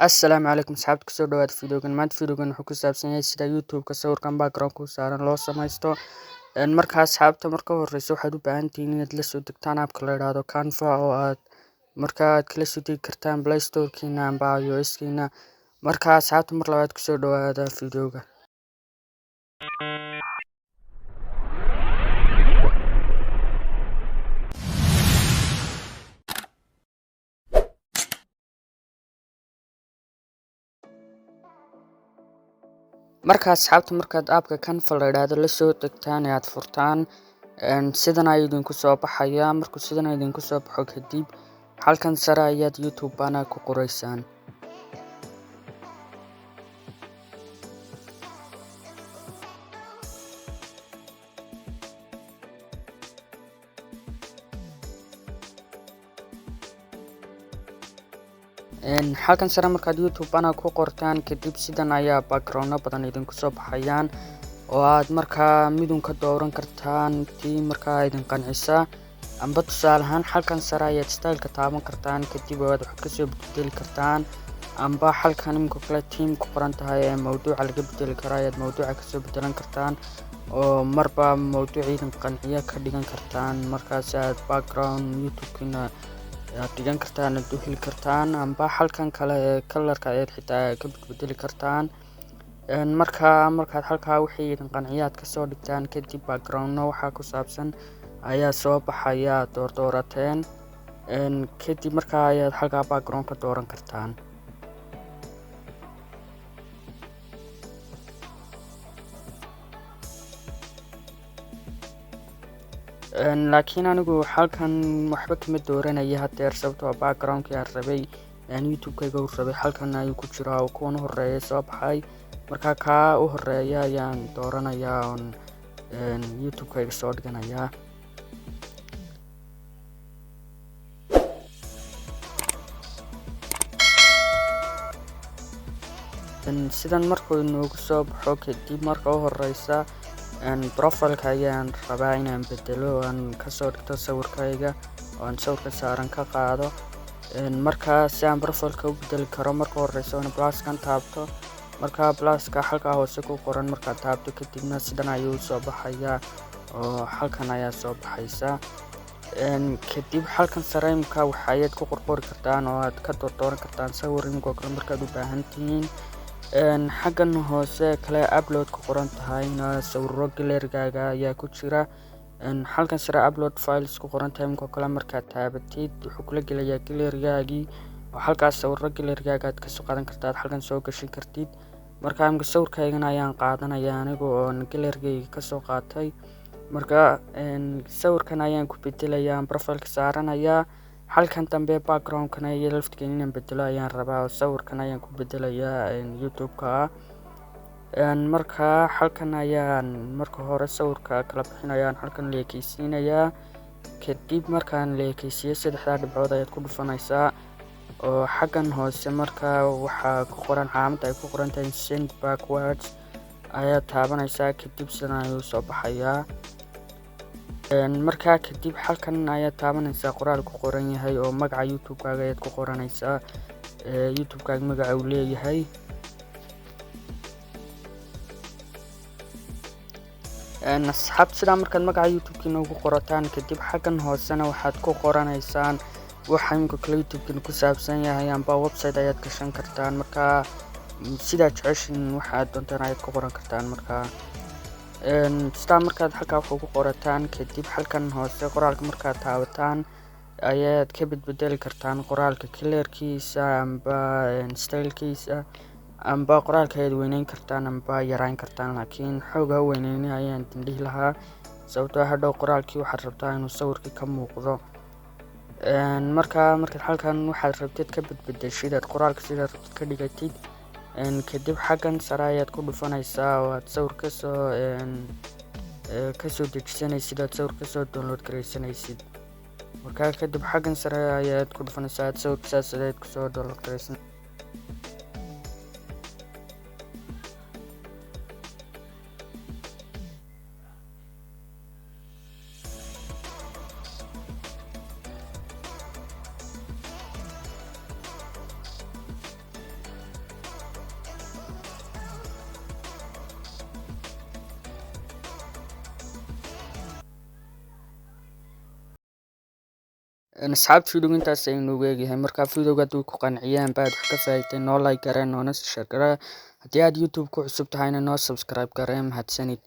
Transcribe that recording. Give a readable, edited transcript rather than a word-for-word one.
Assalaamu calaykum asxaabta kusoo dhawaada videogan maanta videogan wuxuu ku saabsan yahay sida YouTube-ka sawirkan background ku saaran loo samaysto marka asxaabta marka horeysa waxaad u baahan tihiin inaad la soo degtaan app-ka la yiraahdo Canva oo aad kala soo degi kartaan Play Store-kiina amba iOS-kiina marka asxaabta mar labaad kusoo dhawaada videoga. marka asxaabta markaad app-ka Canva la yiraahdo la soo degtaan ee aad furtaan sidan ay idinku soo baxaya markuu sidan idinku soo baxo kadib halkan sare ayaad YouTube bana ku qoraysaan halkan sare markaad YouTube bana ku qortaan kadib sidan ayaa background badan idinku soo baxayaan oo aad markaa midun ka dooran kartaan tii markaa idin qancisa amba tusaale ahaan halkan sare ayaad style-ka taaban kartaan kadib aad wax ka soo bedeli kartaan amba halkan imika kale team ku qoran tahay ee mawduuca laga bedeli karo ayaad mawduuca ka soo bedelan kartaan oo marba mawduuc idin qanciya ka dhigan kartaan markaas aad background YouTube-kiina aad dhigan kartaan aad u heli kartaan amba halkan kale ee color-ka ayaad xitaa ka bedeli kartaan markaad halkaa wixii idin qanciyaad ka soo dhigtaan kadib background waxa ku saabsan ayaa soo baxaya doorateen kadib markaa ayaad halkaa background ka dooran kartaan laakiin anigu halkan waxba kama dooranaya hadeer sababtoo background-kii aan rabay YouTube-kayga uu rabay halkan ayuu ku jiraa oo kuwan u horeeya soo baxay marka kaa u horeeya ayaan dooranayaa on YouTube-kayga soo dhiganayaa sidan markuu inoogu soo baxo kadib marka u horeysa profile-ka ayaan rabaa inaan bedelo aan kasoo dhigto sawirkayga oo aan sawirka saaran ka qaado markaa si aan profile-ka u bedeli karo marka horeysa in plus-kan taabto markaa plus-ka halkaa hoose ku qoran markaad taabto kadibna sidan ayuu soo baxayaa oo halkan ayaa soo baxaysa kadib halkan sare imika waxaad ku qorqori kartaan oo aad ka dooran kartaan sawir imika kale markaad u baahan tihiin xaggan hoose kale upload ku qoran tahayna sawirro gallery-gaaga ayaa ku jira halkan sare upload files ku qoran tahay imika kale markaad taabatid wuxuu kula gelayaa gallery-gaagii oo halkaas sawirro gallery-gaaga aad kasoo qaadan kartaad halkan soo gashan kartid markaa imika sawirkaygana ayaan qaadanayaa aniga oon gallery-gayga kasoo qaatay marka sawirkan ayaan ku bedelayaa profile-ka saaranayaa halkan dambe background-kana iyo laftigeena inaan bedelo ayaan rabaa oo sawirkan ayaan ku bedelayaa YouTube-ka markaa halkan ayaan marka hore sawirka kala bixinayaan halkan leekaysiinayaa kadib markaan leekaysiiyo saddexdaa dhibcood ayaad ku dhufanaysaa oo xaggan hoose markaa waxaa ku qoran calaamada ay ku qoran tahay send backwards ayaad taabanaysaa kadib sidan ayuu soo baxayaa markaa kadib halkan ayaad taabanaysaa qoraal ku qoran yahay oo magaca YouTube-kaaga ayaad ku qoranaysaa YouTube-kaaga magaca uu leeyahay asxaabta sidaa markaad magaca YouTube-kiina ugu qorataan kadib xaggan hoosena waxaad ku qoranaysaan waxa imika kale YouTube-kiina ku saabsan yahay amba website ayaad gashan kartaan markaa sidaa jeceshin waxaad doontaan ayaad ku qoran kartaan markaa sidaa markaad halkaa wax ugu qorataan kadib halkan hoose qoraalka markaad taabataan ayaad ka bedeli kartaan qoraalka color-kiisa amba style-kiisa amba qoraalka ayaad weyneyn kartaan amba yarayn kartaan laakiin xoogaa weyneyni ayaan dhihi lahaa sababtoo hadhow qoraalkii waxaad rabtaa inuu sawirkii ka muuqdo markaad halkan waxaad rabtid ka bedeshid aad qoraalka sidaad rabtid ka dhigatid kadib xaggan sare ayaad ku dhufanaysaa oo aad sawir kasoo dejisanaysid aad sawir kasoo download garaysanaysid markaa kadib xaggan sare ayaad ku dhufanaysaa aad sawirka saas ayaad kusoo download garaysan asxaabta video intaas ay noogu eegyahay marka videoga hadduu ku qanciyaan baad wax ka faa'iiday noo like gareen noona share garee haddii aad YouTube ku cusub tahayna noo subscribe garee mahadsanid.